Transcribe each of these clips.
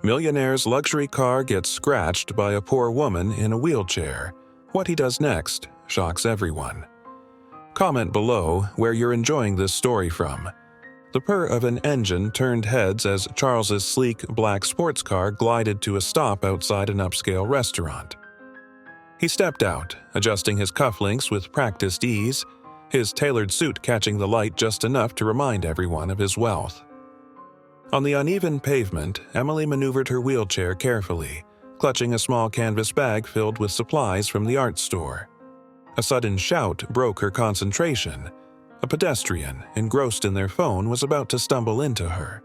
Millionaire's luxury car gets scratched by a poor woman in a wheelchair. What he does next shocks everyone. Comment below where you're enjoying this story from. The purr of an engine turned heads as Charles's sleek black sports car glided to a stop outside an upscale restaurant. He stepped out, adjusting his cufflinks with practiced ease, his tailored suit catching the light just enough to remind everyone of his wealth. On the uneven pavement, Emily maneuvered her wheelchair carefully, clutching a small canvas bag filled with supplies from the art store. A sudden shout broke her concentration. A pedestrian, engrossed in their phone, was about to stumble into her.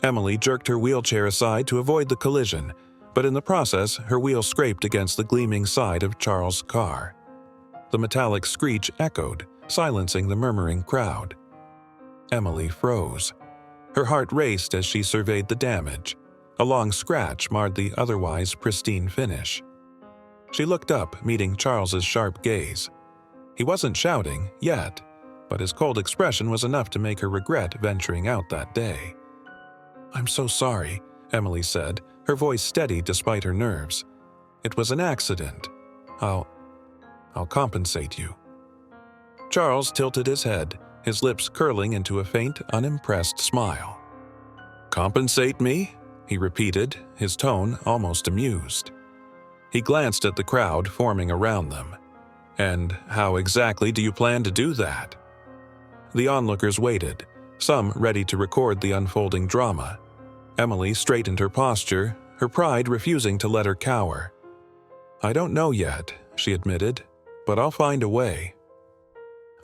Emily jerked her wheelchair aside to avoid the collision, but in the process, her wheel scraped against the gleaming side of Charles' car. The metallic screech echoed, silencing the murmuring crowd. Emily froze. Her heart raced as she surveyed the damage. A long scratch marred the otherwise pristine finish. She looked up, meeting Charles's sharp gaze. He wasn't shouting, yet, but his cold expression was enough to make her regret venturing out that day. "I'm so sorry," Emily said, her voice steady despite her nerves. "It was an accident. I'll compensate you." Charles tilted his head, his lips curling into a faint, unimpressed smile. "Compensate me?" he repeated, his tone almost amused. He glanced at the crowd forming around them. "And how exactly do you plan to do that?" The onlookers waited, some ready to record the unfolding drama. Emily straightened her posture, her pride refusing to let her cower. "I don't know yet," she admitted, "but I'll find a way."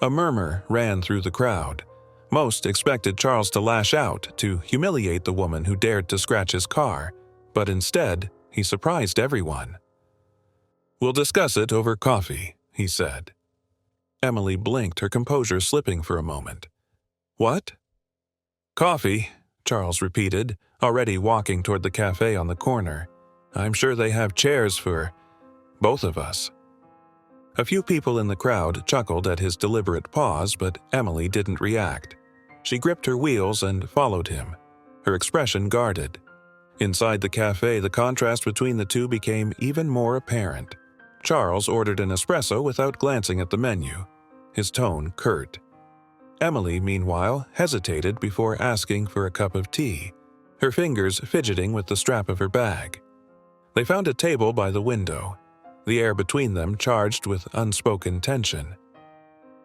A murmur ran through the crowd. Most expected Charles to lash out, to humiliate the woman who dared to scratch his car, but instead, he surprised everyone. "We'll discuss it over coffee," he said. Emily blinked, her composure slipping for a moment. "What?" "Coffee," Charles repeated, already walking toward the cafe on the corner. "I'm sure they have chairs for both of us." A few people in the crowd chuckled at his deliberate pause, but Emily didn't react. She gripped her wheels and followed him, her expression guarded. Inside the cafe, the contrast between the two became even more apparent. Charles ordered an espresso without glancing at the menu, his tone curt. Emily, meanwhile, hesitated before asking for a cup of tea, her fingers fidgeting with the strap of her bag. They found a table by the window, the air between them charged with unspoken tension.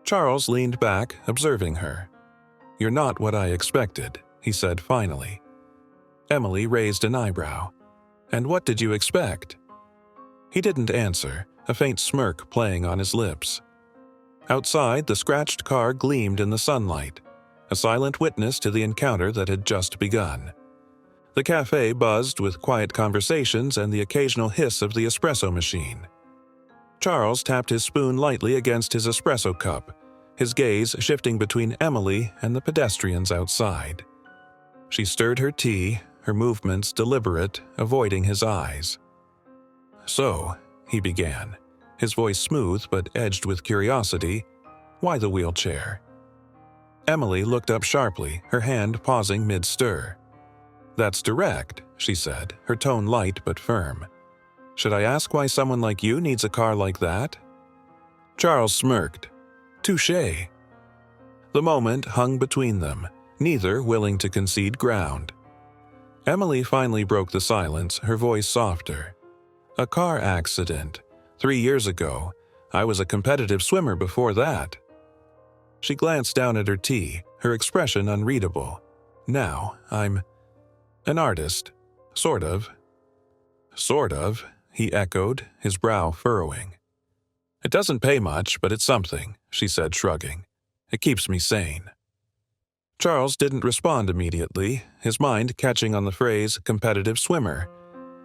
Charles leaned back, observing her. "You're not what I expected," he said finally. Emily raised an eyebrow. "And what did you expect?" He didn't answer, a faint smirk playing on his lips. Outside, the scratched car gleamed in the sunlight, a silent witness to the encounter that had just begun. The cafe buzzed with quiet conversations and the occasional hiss of the espresso machine. Charles tapped his spoon lightly against his espresso cup, his gaze shifting between Emily and the pedestrians outside. She stirred her tea, her movements deliberate, avoiding his eyes. "So," he began, his voice smooth but edged with curiosity, "why the wheelchair?" Emily looked up sharply, her hand pausing mid-stir. "That's direct," she said, her tone light but firm. "Should I ask why someone like you needs a car like that?" Charles smirked. "Touché." The moment hung between them, neither willing to concede ground. Emily finally broke the silence, her voice softer. "A car accident. 3 years ago. I was a competitive swimmer before that." She glanced down at her tea, her expression unreadable. "Now, I'm an artist. Sort of." "Sort of," he echoed, his brow furrowing. "It doesn't pay much, but it's something," she said, shrugging. "It keeps me sane." Charles didn't respond immediately, his mind catching on the phrase competitive swimmer.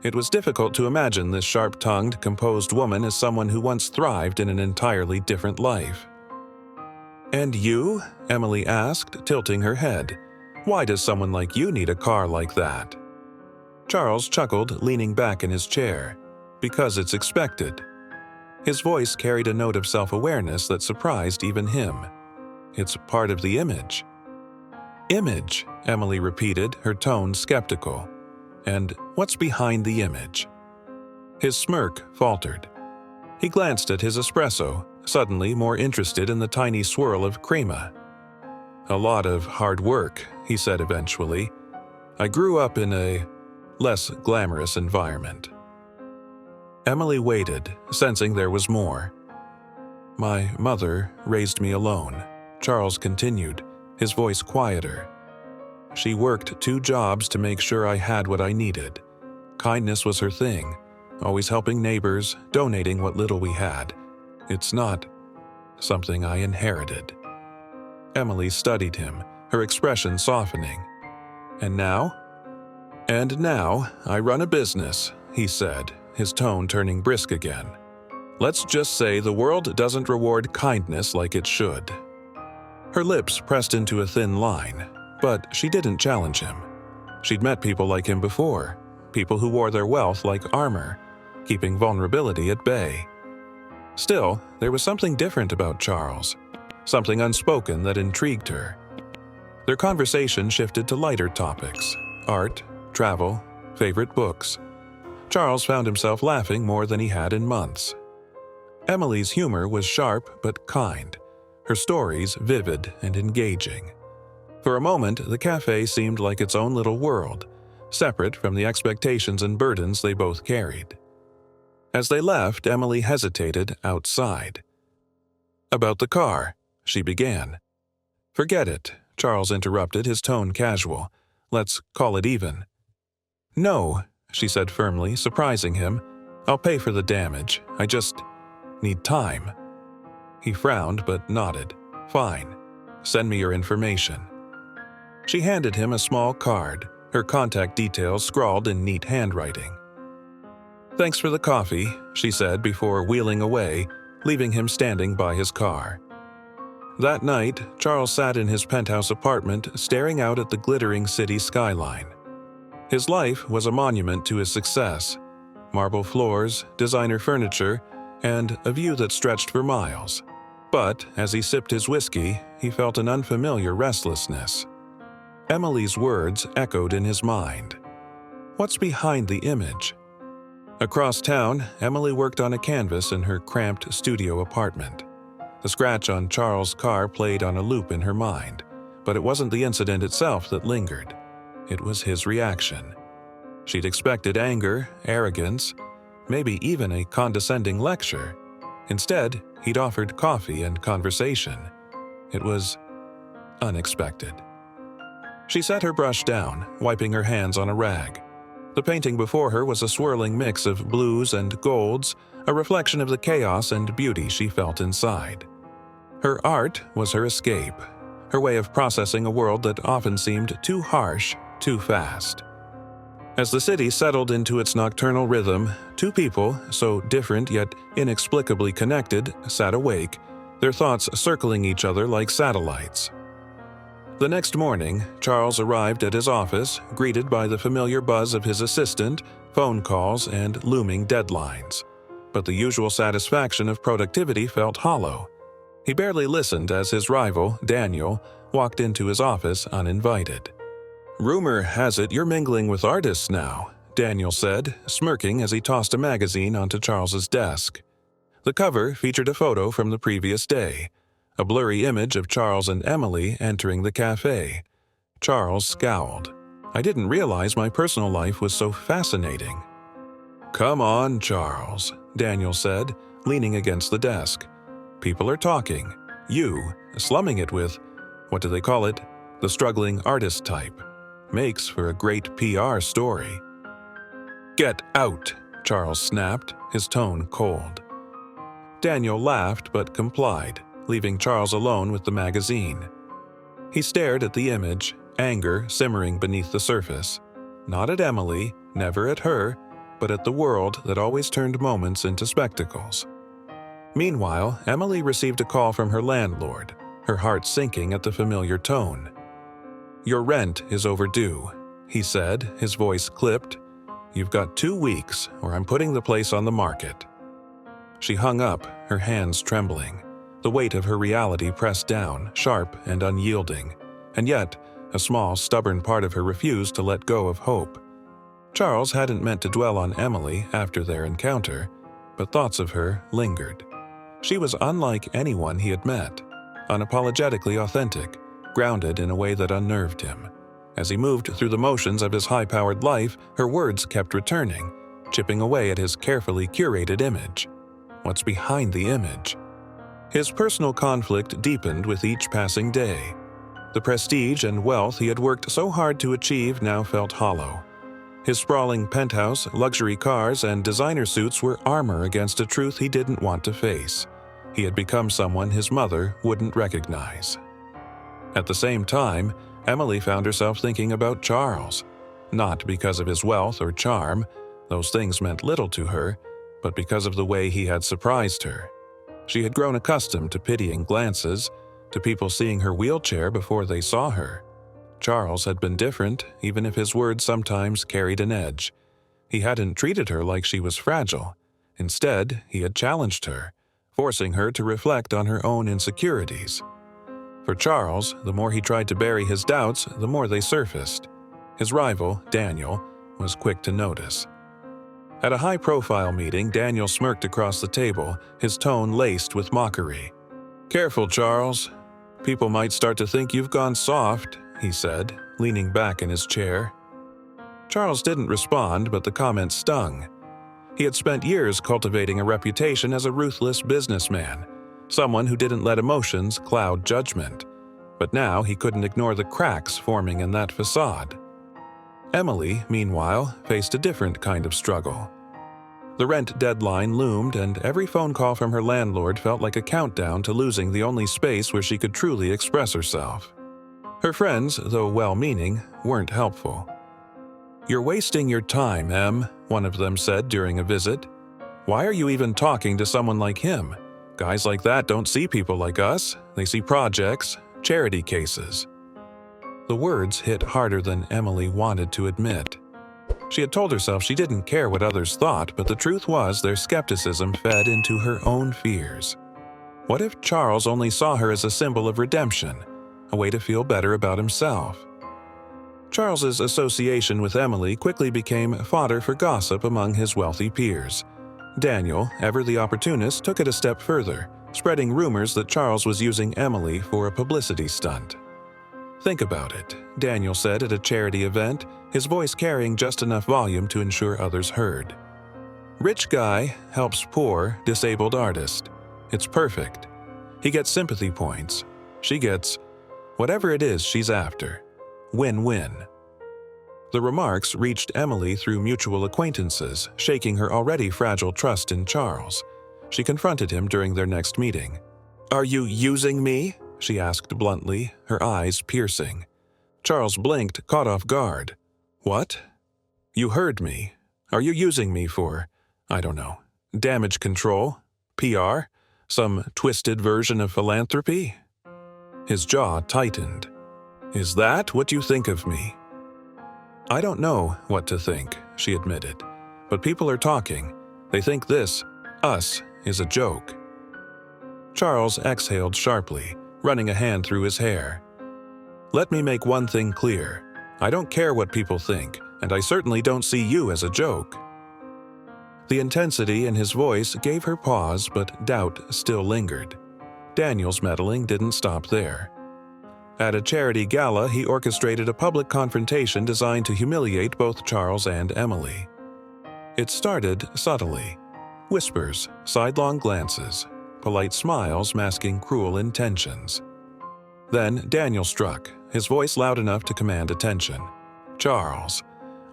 It was difficult to imagine this sharp-tongued, composed woman as someone who once thrived in an entirely different life. "And you?" Emily asked, tilting her head. "Why does someone like you need a car like that?" Charles chuckled, leaning back in his chair. "Because it's expected." His voice carried a note of self-awareness that surprised even him. "It's part of the image." "Image," Emily repeated, her tone skeptical. And what's behind the image? His smirk faltered. He glanced at his espresso, suddenly more interested in the tiny swirl of crema. A lot of hard work, he said eventually. I grew up in a less glamorous environment. Emily waited, sensing there was more. My mother raised me alone, Charles continued, his voice quieter. She worked 2 jobs to make sure I had what I needed. Kindness was her thing, always helping neighbors, donating what little we had. It's not something I inherited. Emily studied him, her expression softening. And now? And now, I run a business, he said, his tone turning brisk again. Let's just say the world doesn't reward kindness like it should. Her lips pressed into a thin line, but she didn't challenge him. She'd met people like him before, people who wore their wealth like armor, keeping vulnerability at bay. Still, there was something different about Charles, something unspoken that intrigued her. Their conversation shifted to lighter topics: art, travel, favorite books. Charles found himself laughing more than he had in months. Emily's humor was sharp but kind, her stories vivid and engaging. For a moment, the cafe seemed like its own little world, separate from the expectations and burdens they both carried. As they left, Emily hesitated outside. About the car, she began. Forget it, Charles interrupted, his tone casual. Let's call it even. No, she said firmly, surprising him. I'll pay for the damage. I just need time. He frowned but nodded. Fine. Send me your information. She handed him a small card, her contact details scrawled in neat handwriting. Thanks for the coffee, she said before wheeling away, leaving him standing by his car. That night, Charles sat in his penthouse apartment staring out at the glittering city skyline. His life was a monument to his success: marble floors, designer furniture, and a view that stretched for miles. But as he sipped his whiskey, he felt an unfamiliar restlessness. Emily's words echoed in his mind. What's behind the image? Across town, Emily worked on a canvas in her cramped studio apartment. The scratch on Charles' car played on a loop in her mind, but it wasn't the incident itself that lingered. It was his reaction. She'd expected anger, arrogance, maybe even a condescending lecture. Instead, he'd offered coffee and conversation. It was unexpected. She set her brush down, wiping her hands on a rag. The painting before her was a swirling mix of blues and golds, a reflection of the chaos and beauty she felt inside. Her art was her escape, her way of processing a world that often seemed too harsh, too fast. As the city settled into its nocturnal rhythm, 2 people, so different yet inexplicably connected, sat awake, their thoughts circling each other like satellites. The next morning, Charles arrived at his office, greeted by the familiar buzz of his assistant, phone calls, and looming deadlines. But the usual satisfaction of productivity felt hollow. He barely listened as his rival, Daniel, walked into his office uninvited. "Rumor has it you're mingling with artists now," Daniel said, smirking as he tossed a magazine onto Charles's desk. The cover featured a photo from the previous day, a blurry image of Charles and Emily entering the cafe. Charles scowled. "I didn't realize my personal life was so fascinating." "Come on, Charles," Daniel said, leaning against the desk. "People are talking. You, slumming it with, what do they call it? The struggling artist type. Makes for a great PR story." "Get out," Charles snapped, his tone cold. Daniel laughed but complied, leaving Charles alone with the magazine. He stared at the image, anger simmering beneath the surface. Not at Emily, never at her, but at the world that always turned moments into spectacles. Meanwhile, Emily received a call from her landlord, her heart sinking at the familiar tone. "Your rent is overdue," he said, his voice clipped. "You've got 2 weeks, or I'm putting the place on the market." She hung up, her hands trembling. The weight of her reality pressed down, sharp and unyielding, and yet a small, stubborn part of her refused to let go of hope. Charles hadn't meant to dwell on Emily after their encounter, but thoughts of her lingered. She was unlike anyone he had met, unapologetically authentic, grounded in a way that unnerved him. As he moved through the motions of his high-powered life, her words kept returning, chipping away at his carefully curated image. What's behind the image? His personal conflict deepened with each passing day. The prestige and wealth he had worked so hard to achieve now felt hollow. His sprawling penthouse, luxury cars, and designer suits were armor against a truth he didn't want to face. He had become someone his mother wouldn't recognize. At the same time, Emily found herself thinking about Charles, not because of his wealth or charm, those things meant little to her, but because of the way he had surprised her. She had grown accustomed to pitying glances, to people seeing her wheelchair before they saw her. Charles had been different, even if his words sometimes carried an edge. He hadn't treated her like she was fragile. Instead, he had challenged her, forcing her to reflect on her own insecurities. For Charles, the more he tried to bury his doubts, the more they surfaced. His rival, Daniel, was quick to notice. At a high-profile meeting, Daniel smirked across the table, his tone laced with mockery. "Careful, Charles. People might start to think you've gone soft," he said, leaning back in his chair. Charles didn't respond, but the comment stung. He had spent years cultivating a reputation as a ruthless businessman, someone who didn't let emotions cloud judgment. But now he couldn't ignore the cracks forming in that facade. Emily, meanwhile, faced a different kind of struggle. The rent deadline loomed, and every phone call from her landlord felt like a countdown to losing the only space where she could truly express herself. Her friends, though well-meaning, weren't helpful. "You're wasting your time, Em," one of them said during a visit. "Why are you even talking to someone like him? Guys like that don't see people like us. They see projects, charity cases." The words hit harder than Emily wanted to admit. She had told herself she didn't care what others thought, but the truth was their skepticism fed into her own fears. What if Charles only saw her as a symbol of redemption, a way to feel better about himself? Charles's association with Emily quickly became fodder for gossip among his wealthy peers. Daniel, ever the opportunist, took it a step further, spreading rumors that Charles was using Emily for a publicity stunt. "Think about it," Daniel said at a charity event, his voice carrying just enough volume to ensure others heard. "Rich guy helps poor, disabled artist. It's perfect. He gets sympathy points. She gets whatever it is she's after. Win-win." The remarks reached Emily through mutual acquaintances, shaking her already fragile trust in Charles. She confronted him during their next meeting. "Are you using me?" she asked bluntly, her eyes piercing. Charles blinked, caught off guard. "What? You heard me. Are you using me for, I don't know, damage control? PR? Some twisted version of philanthropy?" His jaw tightened. "Is that what you think of me?" "I don't know what to think," she admitted. "But people are talking. They think this, us, is a joke." Charles exhaled sharply, running a hand through his hair. "Let me make one thing clear. I don't care what people think, and I certainly don't see you as a joke." The intensity in his voice gave her pause, but doubt still lingered. Daniel's meddling didn't stop there. At a charity gala, he orchestrated a public confrontation designed to humiliate both Charles and Emily. It started subtly. Whispers, sidelong glances, polite smiles masking cruel intentions. Then Daniel struck, his voice loud enough to command attention. "Charles,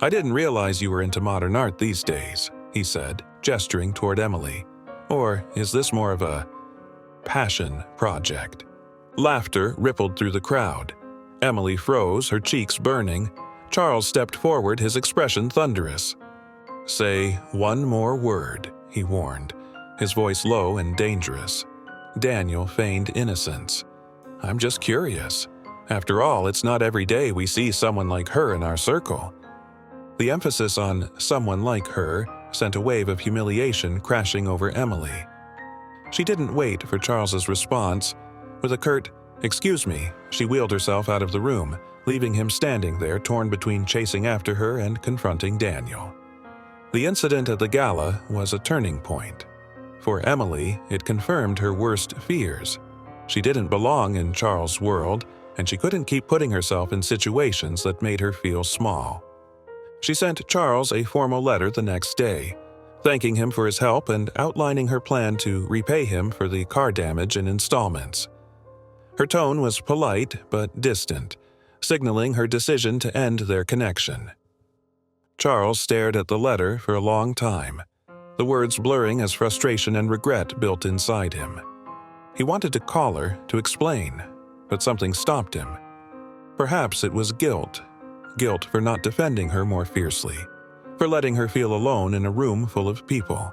I didn't realize you were into modern art these days," he said, gesturing toward Emily. "Or is this more of a passion project?" Laughter rippled through the crowd. Emily froze, her cheeks burning. Charles stepped forward, his expression thunderous. "Say one more word," he warned, his voice low and dangerous. Daniel feigned innocence. "I'm just curious. After all, it's not every day we see someone like her in our circle." The emphasis on "someone like her" sent a wave of humiliation crashing over Emily. She didn't wait for Charles's response. With a curt, "Excuse me," she wheeled herself out of the room, leaving him standing there torn between chasing after her and confronting Daniel. The incident at the gala was a turning point. For Emily, it confirmed her worst fears. She didn't belong in Charles' world, and she couldn't keep putting herself in situations that made her feel small. She sent Charles a formal letter the next day, thanking him for his help and outlining her plan to repay him for the car damage in installments. Her tone was polite but distant, signaling her decision to end their connection. Charles stared at the letter for a long time, the words blurring as frustration and regret built inside him. He wanted to call her to explain, but something stopped him. Perhaps it was guilt for not defending her more fiercely, for letting her feel alone in a room full of people.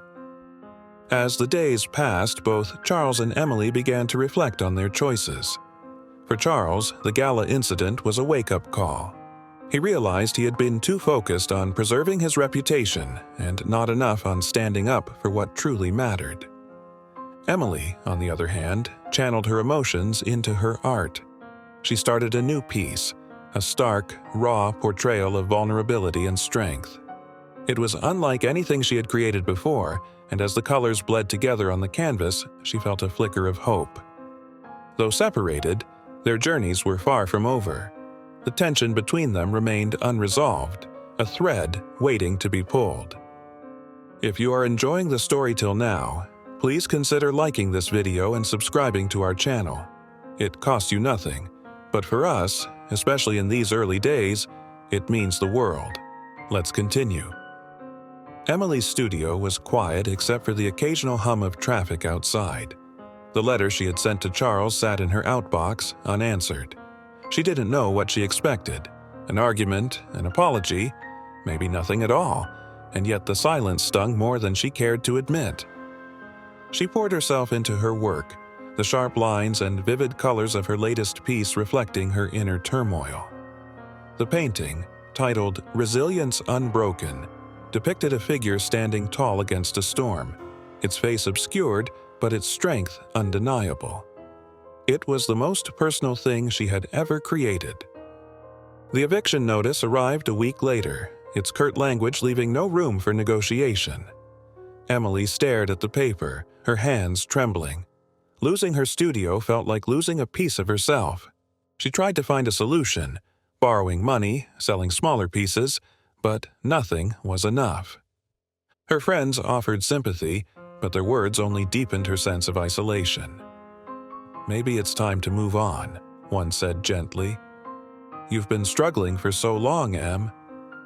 As the days passed, both Charles and Emily began to reflect on their choices. For Charles, the gala incident was a wake-up call. He realized he had been too focused on preserving his reputation and not enough on standing up for what truly mattered. Emily, on the other hand, channeled her emotions into her art. She started a new piece, a stark, raw portrayal of vulnerability and strength. It was unlike anything she had created before, and as the colors bled together on the canvas, she felt a flicker of hope. Though separated, their journeys were far from over. The tension between them remained unresolved, a thread waiting to be pulled. If you are enjoying the story till now, please consider liking this video and subscribing to our channel. It costs you nothing, but for us, especially in these early days, it means the world. Let's continue. Emily's studio was quiet except for the occasional hum of traffic outside. The letter she had sent to Charles sat in her outbox, unanswered. She didn't know what she expected. An argument, an apology, maybe nothing at all, and yet the silence stung more than she cared to admit. She poured herself into her work, the sharp lines and vivid colors of her latest piece reflecting her inner turmoil. The painting, titled "Resilience Unbroken," depicted a figure standing tall against a storm, its face obscured, but its strength undeniable. It was the most personal thing she had ever created. The eviction notice arrived a week later, its curt language leaving no room for negotiation. Emily stared at the paper, her hands trembling. Losing her studio felt like losing a piece of herself. She tried to find a solution, borrowing money, selling smaller pieces, but nothing was enough. Her friends offered sympathy, but their words only deepened her sense of isolation. "Maybe it's time to move on," one said gently. "You've been struggling for so long, Em.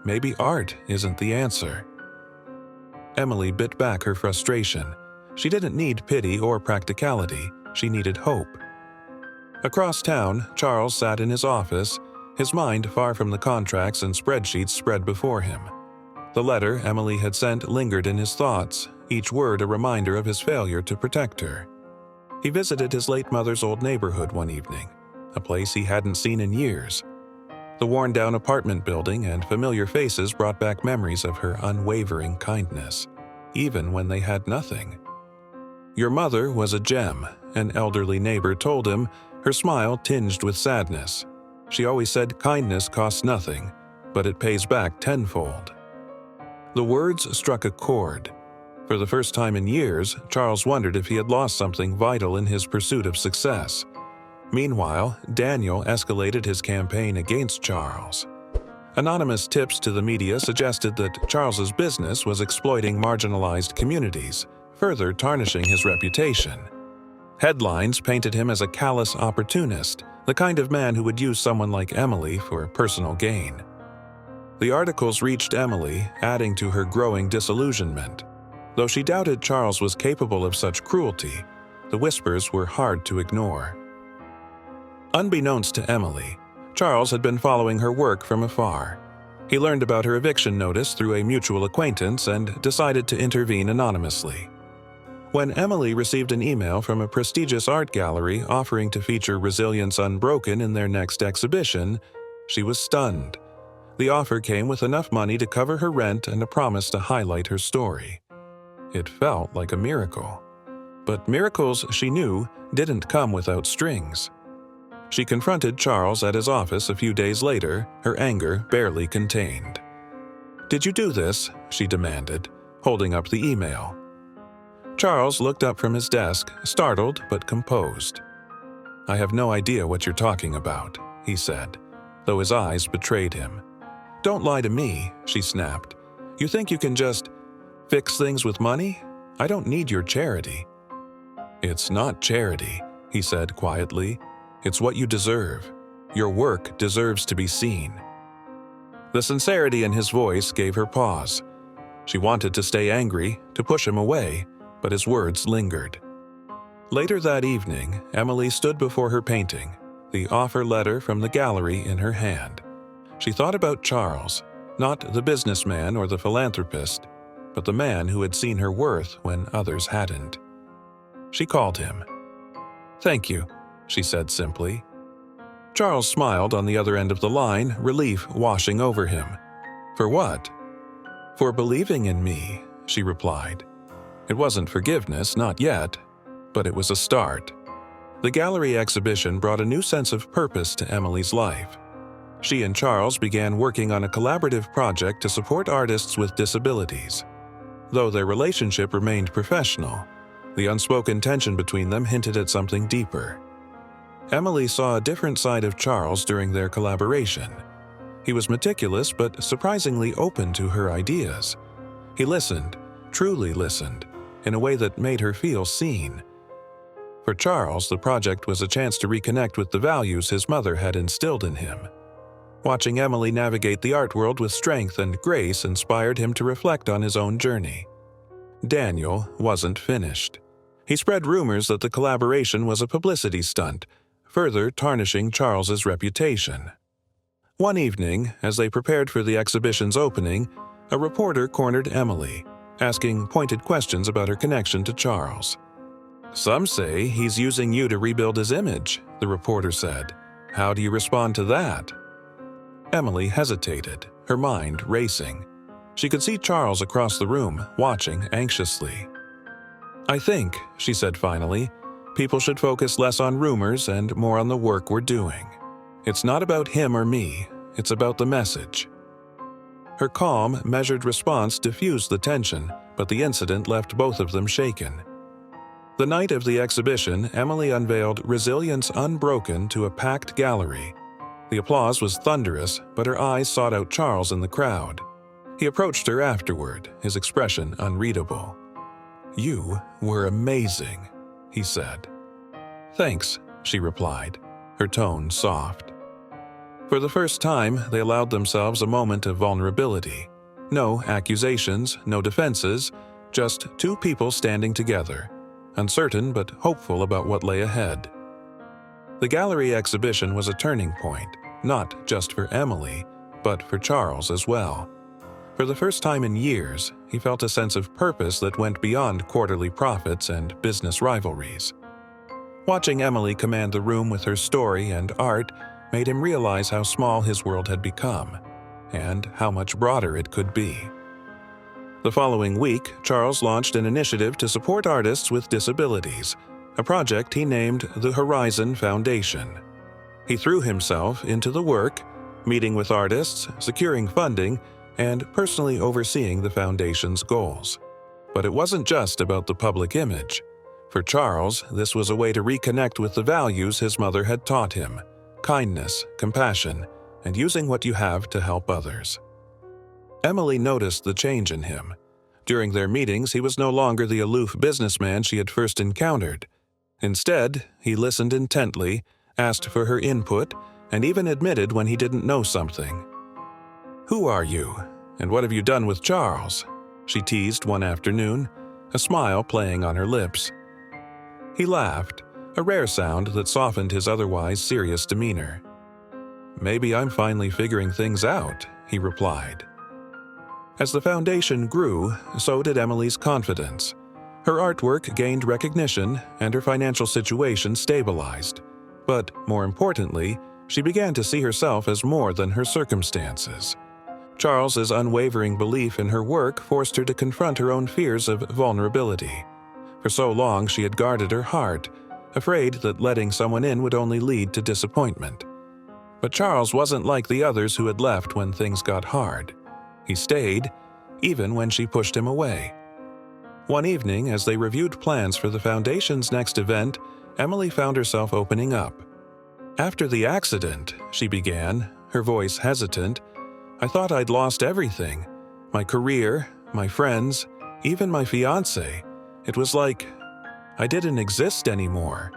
Maybe art isn't the answer." Emily bit back her frustration. She didn't need pity or practicality, she needed hope. Across town, Charles sat in his office, his mind far from the contracts and spreadsheets spread before him. The letter Emily had sent lingered in his thoughts, each word a reminder of his failure to protect her. He visited his late mother's old neighborhood one evening, a place he hadn't seen in years. The worn-down apartment building and familiar faces brought back memories of her unwavering kindness, even when they had nothing. "Your mother was a gem," an elderly neighbor told him, her smile tinged with sadness. "She always said kindness costs nothing, but it pays back tenfold." The words struck a chord. For the first time in years, Charles wondered if he had lost something vital in his pursuit of success. Meanwhile, Daniel escalated his campaign against Charles. Anonymous tips to the media suggested that Charles's business was exploiting marginalized communities, further tarnishing his reputation. Headlines painted him as a callous opportunist, the kind of man who would use someone like Emily for personal gain. The articles reached Emily, adding to her growing disillusionment. Though she doubted Charles was capable of such cruelty, the whispers were hard to ignore. Unbeknownst to Emily, Charles had been following her work from afar. He learned about her eviction notice through a mutual acquaintance and decided to intervene anonymously. When Emily received an email from a prestigious art gallery offering to feature Resilience Unbroken in their next exhibition, she was stunned. The offer came with enough money to cover her rent and a promise to highlight her story. It felt like a miracle. But miracles, she knew, didn't come without strings. She confronted Charles at his office a few days later, her anger barely contained. "Did you do this?" she demanded, holding up the email. Charles looked up from his desk, startled but composed. "I have no idea what you're talking about," he said, though his eyes betrayed him. "Don't lie to me," she snapped. "You think you can just fix things with money? I don't need your charity." "It's not charity," he said quietly. "It's what you deserve. Your work deserves to be seen." The sincerity in his voice gave her pause. She wanted to stay angry, to push him away, but his words lingered. Later that evening, Emily stood before her painting, the offer letter from the gallery in her hand. She thought about Charles, not the businessman or the philanthropist, but the man who had seen her worth when others hadn't. She called him. "Thank you," she said simply. Charles smiled on the other end of the line, relief washing over him. "For what?" "For believing in me," she replied. It wasn't forgiveness, not yet, but it was a start. The gallery exhibition brought a new sense of purpose to Emily's life. She and Charles began working on a collaborative project to support artists with disabilities. Though their relationship remained professional, the unspoken tension between them hinted at something deeper. Emily saw a different side of Charles during their collaboration. He was meticulous but surprisingly open to her ideas. He listened, truly listened, in a way that made her feel seen. For Charles, the project was a chance to reconnect with the values his mother had instilled in him. Watching Emily navigate the art world with strength and grace inspired him to reflect on his own journey. Daniel wasn't finished. He spread rumors that the collaboration was a publicity stunt, further tarnishing Charles's reputation. One evening, as they prepared for the exhibition's opening, a reporter cornered Emily, asking pointed questions about her connection to Charles. "Some say he's using you to rebuild his image," the reporter said. "How do you respond to that?" Emily hesitated, her mind racing. She could see Charles across the room, watching anxiously. "I think," she said finally, "people should focus less on rumors and more on the work we're doing. It's not about him or me, it's about the message." Her calm, measured response diffused the tension, but the incident left both of them shaken. The night of the exhibition, Emily unveiled Resilience Unbroken to a packed gallery. The applause was thunderous, but her eyes sought out Charles in the crowd. He approached her afterward, his expression unreadable. "You were amazing," he said. "Thanks," she replied, her tone soft. For the first time, they allowed themselves a moment of vulnerability. No accusations, no defenses, just two people standing together, uncertain but hopeful about what lay ahead. The gallery exhibition was a turning point, not just for Emily, but for Charles as well. For the first time in years, he felt a sense of purpose that went beyond quarterly profits and business rivalries. Watching Emily command the room with her story and art made him realize how small his world had become, and how much broader it could be. The following week, Charles launched an initiative to support artists with disabilities, a project he named the Horizon Foundation. He threw himself into the work, meeting with artists, securing funding, and personally overseeing the foundation's goals. But it wasn't just about the public image. For Charles, this was a way to reconnect with the values his mother had taught him: kindness, compassion, and using what you have to help others. Emily noticed the change in him. During their meetings, he was no longer the aloof businessman she had first encountered. Instead, he listened intently, asked for her input, and even admitted when he didn't know something. "Who are you, and what have you done with Charles?" she teased one afternoon, a smile playing on her lips. He laughed, a rare sound that softened his otherwise serious demeanor. "Maybe I'm finally figuring things out," he replied. As the foundation grew, so did Emily's confidence. Her artwork gained recognition, and her financial situation stabilized. But more importantly, she began to see herself as more than her circumstances. Charles's unwavering belief in her work forced her to confront her own fears of vulnerability. For so long she had guarded her heart, afraid that letting someone in would only lead to disappointment. But Charles wasn't like the others who had left when things got hard. He stayed, even when she pushed him away. One evening, as they reviewed plans for the Foundation's next event, Emily found herself opening up. "After the accident," she began, her voice hesitant, "I thought I'd lost everything. My career, my friends, even my fiancé. It was like I didn't exist anymore."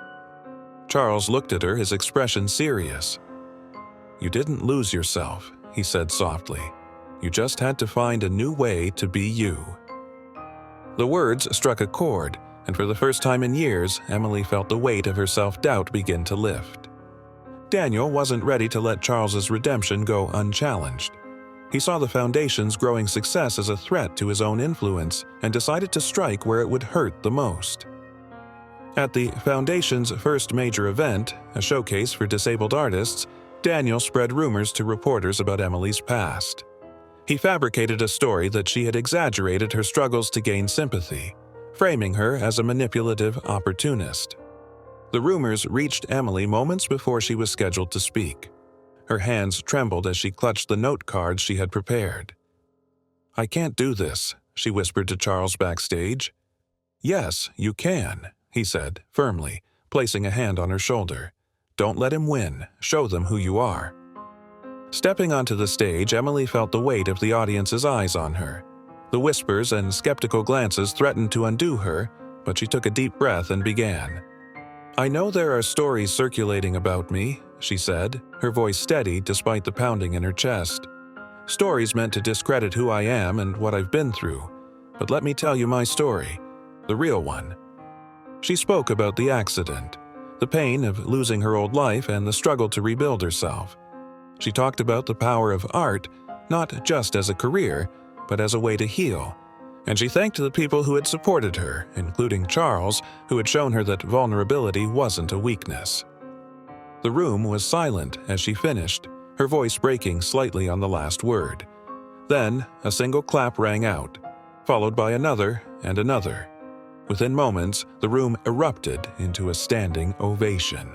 Charles looked at her, his expression serious. "You didn't lose yourself," he said softly. "You just had to find a new way to be you." The words struck a chord, and for the first time in years, Emily felt the weight of her self-doubt begin to lift. Daniel wasn't ready to let Charles's redemption go unchallenged. He saw the Foundation's growing success as a threat to his own influence and decided to strike where it would hurt the most. At the Foundation's first major event, a showcase for disabled artists, Daniel spread rumors to reporters about Emily's past. He fabricated a story that she had exaggerated her struggles to gain sympathy, framing her as a manipulative opportunist. The rumors reached Emily moments before she was scheduled to speak. Her hands trembled as she clutched the note cards she had prepared. "I can't do this," she whispered to Charles backstage. "Yes, you can," he said, firmly, placing a hand on her shoulder. "Don't let him win. Show them who you are." Stepping onto the stage, Emily felt the weight of the audience's eyes on her. The whispers and skeptical glances threatened to undo her, but she took a deep breath and began. "I know there are stories circulating about me," she said, her voice steady despite the pounding in her chest. "Stories meant to discredit who I am and what I've been through. But let me tell you my story, the real one." She spoke about the accident, the pain of losing her old life and the struggle to rebuild herself. She talked about the power of art, not just as a career, but as a way to heal. And she thanked the people who had supported her, including Charles, who had shown her that vulnerability wasn't a weakness. The room was silent as she finished, her voice breaking slightly on the last word. Then, a single clap rang out, followed by another and another. Within moments, the room erupted into a standing ovation.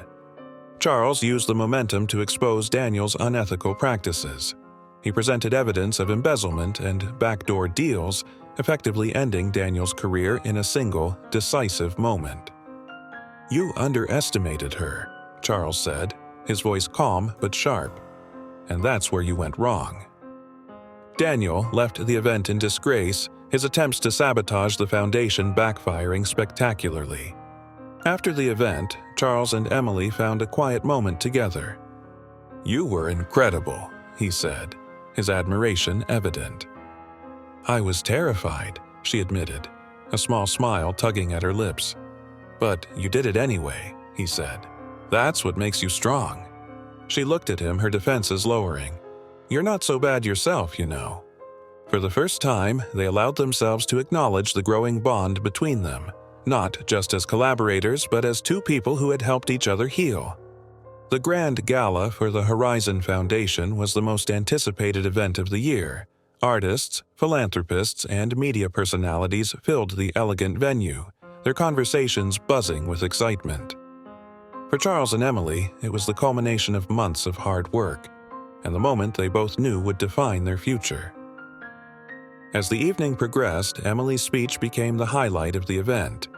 Charles used the momentum to expose Daniel's unethical practices. He presented evidence of embezzlement and backdoor deals, effectively ending Daniel's career in a single, decisive moment. "You underestimated her," Charles said, his voice calm but sharp. "And that's where you went wrong." Daniel left the event in disgrace, his attempts to sabotage the Foundation backfiring spectacularly. After the event, Charles and Emily found a quiet moment together. "You were incredible," he said, his admiration evident. "I was terrified," she admitted, a small smile tugging at her lips. "But you did it anyway," he said. "That's what makes you strong." She looked at him, her defenses lowering. "You're not so bad yourself, you know." For the first time, they allowed themselves to acknowledge the growing bond between them, not just as collaborators, but as two people who had helped each other heal. The grand gala for the Horizon Foundation was the most anticipated event of the year. Artists, philanthropists, and media personalities filled the elegant venue, their conversations buzzing with excitement. For Charles and Emily, it was the culmination of months of hard work, and the moment they both knew would define their future. As the evening progressed, Emily's speech became the highlight of the event.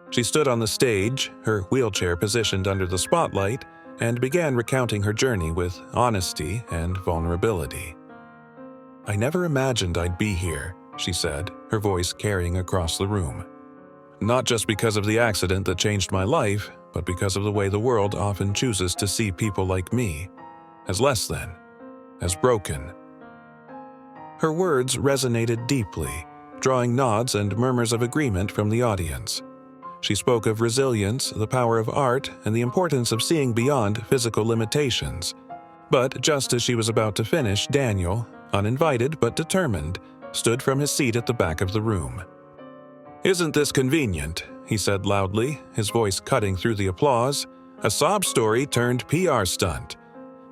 She stood on the stage, her wheelchair positioned under the spotlight, and began recounting her journey with honesty and vulnerability. "I never imagined I'd be here," she said, her voice carrying across the room. "Not just because of the accident that changed my life, but because of the way the world often chooses to see people like me, as less than, as broken." Her words resonated deeply, drawing nods and murmurs of agreement from the audience. She spoke of resilience, the power of art, and the importance of seeing beyond physical limitations. But just as she was about to finish, Daniel, uninvited but determined, stood from his seat at the back of the room. "Isn't this convenient?" he said loudly, his voice cutting through the applause. "A sob story turned PR stunt.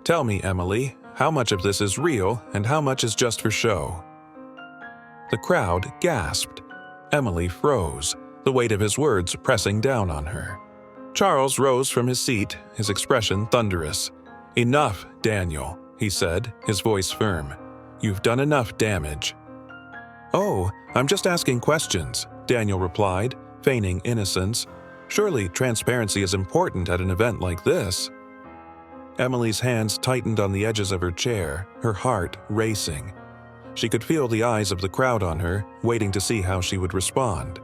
Tell me, Emily, how much of this is real and how much is just for show?" The crowd gasped. Emily froze, the weight of his words pressing down on her. Charles rose from his seat, his expression thunderous. "Enough, Daniel," he said, his voice firm. "You've done enough damage." "Oh, I'm just asking questions," Daniel replied, feigning innocence. "Surely transparency is important at an event like this." Emily's hands tightened on the edges of her chair, her heart racing. She could feel the eyes of the crowd on her, waiting to see how she would respond.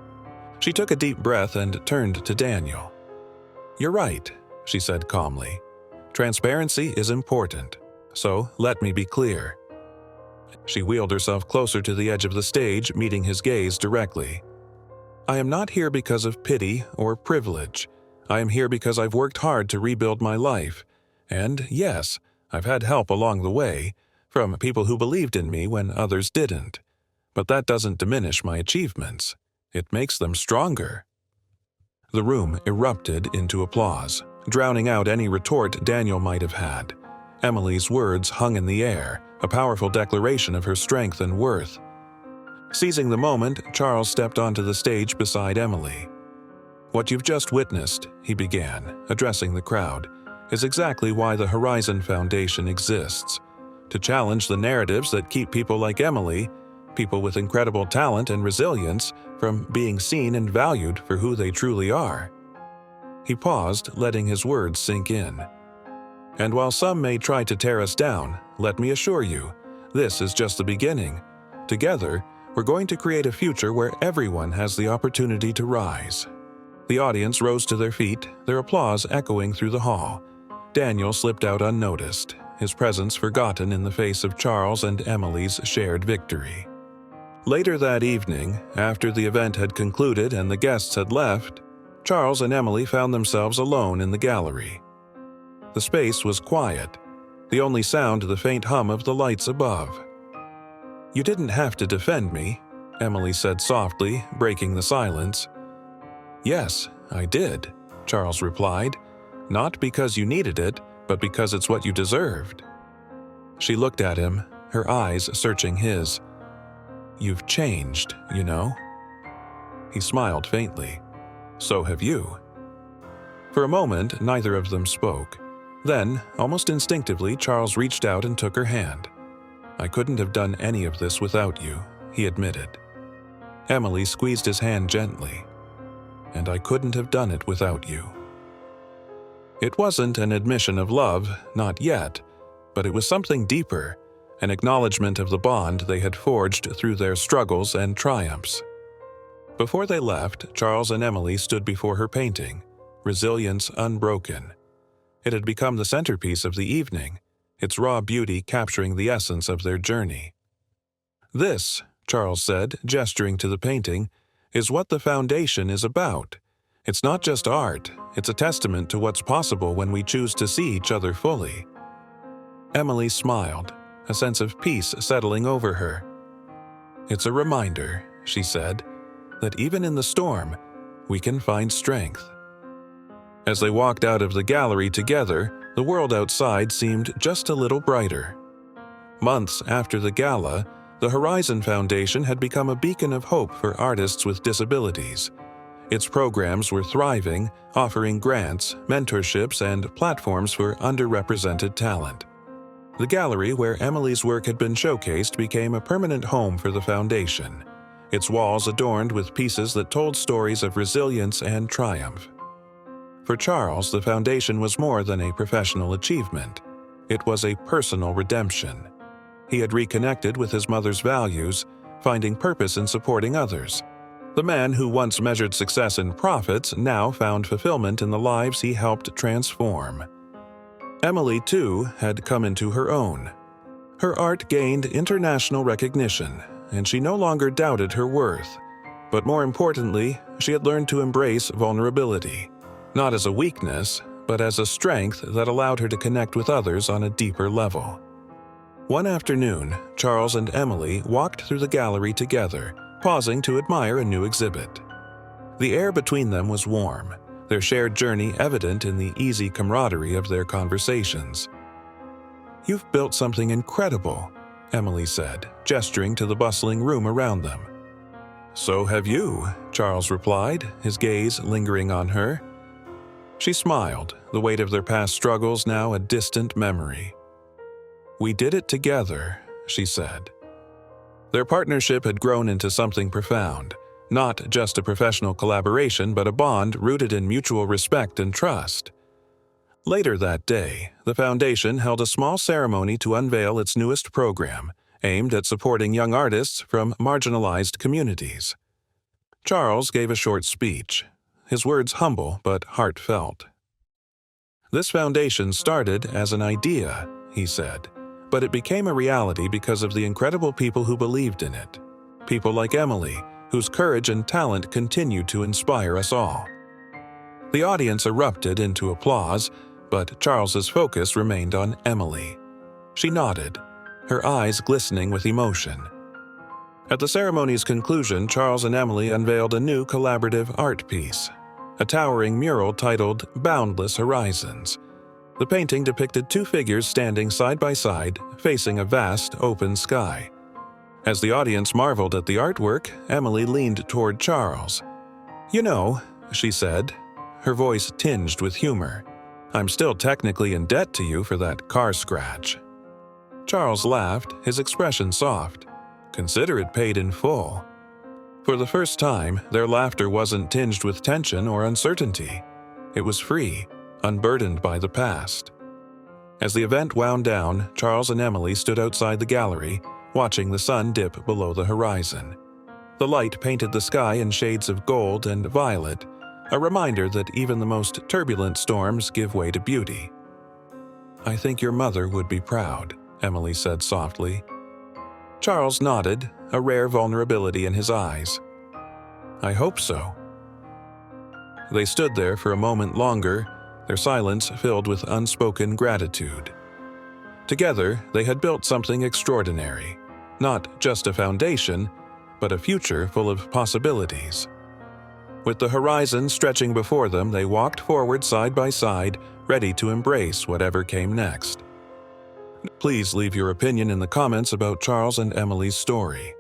She took a deep breath and turned to Daniel. "You're right," she said calmly. "Transparency is important. So let me be clear." She wheeled herself closer to the edge of the stage, meeting his gaze directly. "I am not here because of pity or privilege. I am here because I've worked hard to rebuild my life. And yes, I've had help along the way, from people who believed in me when others didn't. But that doesn't diminish my achievements. It makes them stronger." The room erupted into applause, drowning out any retort Daniel might have had. Emily's words hung in the air, a powerful declaration of her strength and worth. Seizing the moment, Charles stepped onto the stage beside Emily. "What you've just witnessed," he began, addressing the crowd, "is exactly why the Horizon Foundation exists. To challenge the narratives that keep people like Emily, people with incredible talent and resilience, from being seen and valued for who they truly are." He paused, letting his words sink in. "And while some may try to tear us down, let me assure you, this is just the beginning. Together, we're going to create a future where everyone has the opportunity to rise." The audience rose to their feet, their applause echoing through the hall. Daniel slipped out unnoticed, his presence forgotten in the face of Charles and Emily's shared victory. Later that evening, after the event had concluded and the guests had left, Charles and Emily found themselves alone in the gallery. The space was quiet, the only sound the faint hum of the lights above. "You didn't have to defend me," Emily said softly, breaking the silence. "Yes, I did," Charles replied, "not because you needed it, but because it's what you deserved." She looked at him, her eyes searching his. "You've changed, you know." He smiled faintly. "So have you." For a moment, neither of them spoke. Then, almost instinctively, Charles reached out and took her hand. "I couldn't have done any of this without you," he admitted. Emily squeezed his hand gently. "And I couldn't have done it without you." It wasn't an admission of love, not yet, but it was something deeper, an acknowledgement of the bond they had forged through their struggles and triumphs. Before they left, Charles and Emily stood before her painting, Resilience Unbroken. It had become the centerpiece of the evening, its raw beauty capturing the essence of their journey. "This," Charles said, gesturing to the painting, "is what the foundation is about. It's not just art, it's a testament to what's possible when we choose to see each other fully." Emily smiled, a sense of peace settling over her. "It's a reminder," she said, "that even in the storm, we can find strength." As they walked out of the gallery together, the world outside seemed just a little brighter. Months after the gala, the Horizon Foundation had become a beacon of hope for artists with disabilities. Its programs were thriving, offering grants, mentorships, and platforms for underrepresented talent. The gallery where Emily's work had been showcased became a permanent home for the foundation, its walls adorned with pieces that told stories of resilience and triumph. For Charles, the foundation was more than a professional achievement. It was a personal redemption. He had reconnected with his mother's values, finding purpose in supporting others. The man who once measured success in profits now found fulfillment in the lives he helped transform. Emily, too, had come into her own. Her art gained international recognition, and she no longer doubted her worth. But more importantly, she had learned to embrace vulnerability, not as a weakness, but as a strength that allowed her to connect with others on a deeper level. One afternoon, Charles and Emily walked through the gallery together, pausing to admire a new exhibit. The air between them was warm, their shared journey evident in the easy camaraderie of their conversations. "You've built something incredible," Emily said, gesturing to the bustling room around them. "So have you," Charles replied, his gaze lingering on her. She smiled, the weight of their past struggles now a distant memory. "We did it together," she said. Their partnership had grown into something profound, not just a professional collaboration but a bond rooted in mutual respect and trust. Later that day, the foundation held a small ceremony to unveil its newest program, aimed at supporting young artists from marginalized communities. Charles gave a short speech, his words humble but heartfelt. "This foundation started as an idea," he said, "but it became a reality because of the incredible people who believed in it. People like Emily, whose courage and talent continue to inspire us all." The audience erupted into applause, but Charles's focus remained on Emily. She nodded, her eyes glistening with emotion. At the ceremony's conclusion, Charles and Emily unveiled a new collaborative art piece, a towering mural titled "Boundless Horizons." The painting depicted two figures standing side by side, facing a vast, open sky. As the audience marveled at the artwork, Emily leaned toward Charles. "You know," she said, her voice tinged with humor, "I'm still technically in debt to you for that car scratch." Charles laughed, his expression soft. "Consider it paid in full." For the first time, their laughter wasn't tinged with tension or uncertainty. It was free, unburdened by the past. As the event wound down, Charles and Emily stood outside the gallery, watching the sun dip below the horizon. The light painted the sky in shades of gold and violet, a reminder that even the most turbulent storms give way to beauty. "I think your mother would be proud," Emily said softly. Charles nodded, a rare vulnerability in his eyes. "I hope so." They stood there for a moment longer, their silence filled with unspoken gratitude. Together, they had built something extraordinary, not just a foundation, but a future full of possibilities. With the horizon stretching before them, they walked forward side by side, ready to embrace whatever came next. Please leave your opinion in the comments about Charles and Emily's story.